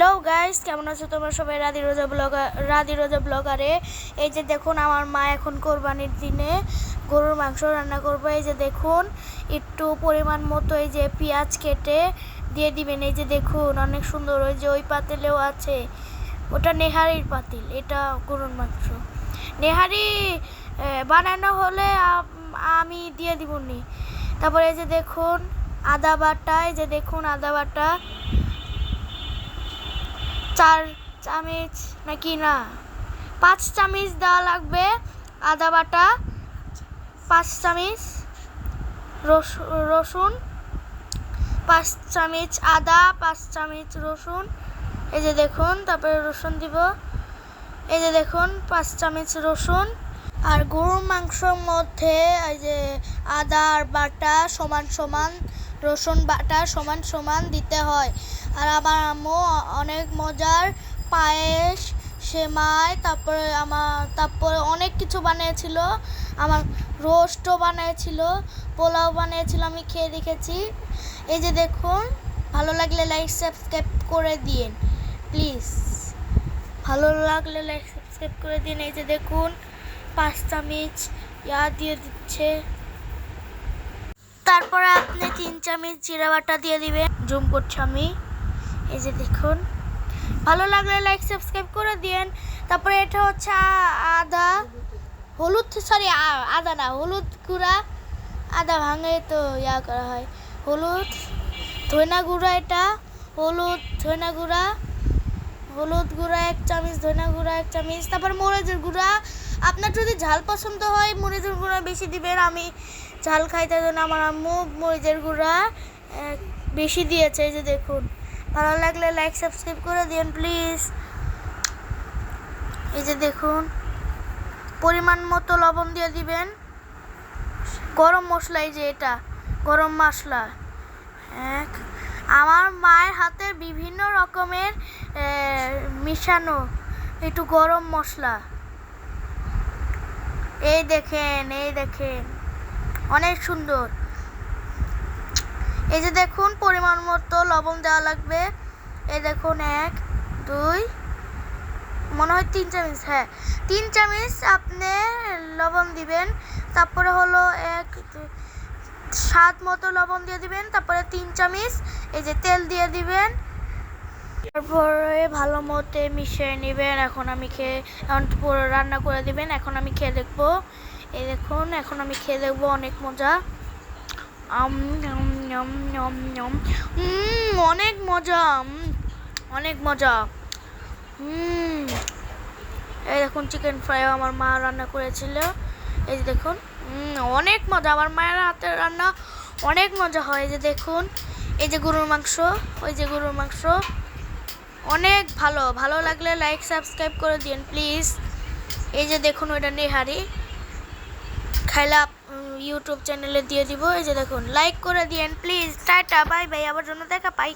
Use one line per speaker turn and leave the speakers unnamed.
Hello guys, কেমন আছো তোমরা সবাই? রাধি রোজা ব্লগারে এই যে দেখুন, আমার মা এখন কোরবানির দিনে গরুর মাংস রান্না করবে। এই যে দেখুন, একটু পরিমাণ মতো এই যে পেঁয়াজ কেটে দিয়ে দিবেন। এই যে দেখুন, অনেক সুন্দর। ওই যে ওই পাতিলেও আছে, ওটা নেহারির পাতিল, এটা গরুর মাংস। নেহারি বানানো হলে আমি দিয়ে দিবনি। তারপরে এই যে দেখুন আদা বাটা, এই যে দেখুন আদা বাটা 4 চামচ নাকি না 5 চামচ দেওয়া লাগবে আদা বাটা। 5 চামচ রসুন, 5 চামচ আদা, 5 চামচ রসুন। এই যে দেখুন, তারপরে রসুন দিব। এই যে দেখুন 5 চামচ রসুন। আর গরুর মাংসর মধ্যে এই যে আদার বাটা সমান সমান, রসুন বাটা সমান সমান দিতে হয়। আর আমার আম্মু অনেক মজার পায়েস, সেমাই, তারপরে অনেক কিছু বানিয়েছিল। আমার রোস্টও বানিয়েছিল, পোলাও বানিয়েছিল, আমি খেয়ে দেখেছি। এই যে দেখুন, ভালো লাগলে লাইক সাবস্ক্রাইব করে দিন প্লিজ। ভালো লাগলে লাইক সাবস্ক্রাইব করে দিন। এই যে দেখুন 5 চামচ দিয়ে দিচ্ছে। তারপরে আপনি 3 চামচ জিরা বাটা দিয়ে দিবেন। জুম করছি আমি। এই যে দেখুন, ভালো লাগলে লাইক সাবস্ক্রাইব করে দিন। তারপরে এটা হচ্ছে আদা গুঁড়া। আদা ভাঙে তো করা হয়। হলুদ ধনা গুঁড়া, এটা হলুদ গুঁড়া 1 চামচ, ধনা গুঁড়া 1 চামচ। তারপর মরিচের গুঁড়া, আপনার যদি ঝাল পছন্দ হয় মরিচের গুঁড়া বেশি দিবেন। আমি ঝাল খাইতে জন্য আমার আম্মু মরিচের গুঁড়া বেশি দিয়েছে। এই যে দেখুন, ভালো লাগলে লাইক সাবস্ক্রাইব করে দিন প্লিজ। এই যে দেখুন, পরিমাণ মতো লবণ দিয়ে দিবেন। গরম মশলা, এই যে এটা গরম মশলা। আমার মায়ের হাতের বিভিন্ন রকমের মিশানো একটু গরম মশলা। এই দেখেন অনেক সুন্দর। এই যে দেখুন, পরিমাণ মতো লবণ দেওয়া লাগবে। এই দেখুন 1 2 মনে হয় 3 চামচ, 3 চামচ আপনি লবণ দিবেন। তারপরে হলো স্বাদ মতো লবণ দিয়ে দিবেন। তারপরে 3 চামচ এই যে তেল দিয়ে দিবেন। তারপরে ভালো মতো মিশিয়ে নেবেন। এখন পুরো রান্না করে দিবেন। এখন আমি খেয়ে দেখবো। এই দেখুন, এখন আমি খেয়ে দেখবো। অনেক মজা, অনেক মজা। এই দেখুন, চিকেন ফ্রাইও আমার মা রান্না করেছিল। এই যে দেখুন, অনেক মজা। আমার মায়ের হাতের রান্না অনেক মজা হয়। এই যে দেখুন, এই যে গরুর মাংস, ওই যে গরুর মাংস অনেক ভালো লাগলে লাইক সাবস্ক্রাইব করে দিন প্লিজ। এই যে দেখুন, ওইটা নেহারি খাইলা ইউটিউব চ্যানেলে দিয়ে দিব। এই যে দেখুন, লাইক করে দিন প্লিজ। টাটা, বাই বাই, আবার জন্য দেখা পাই।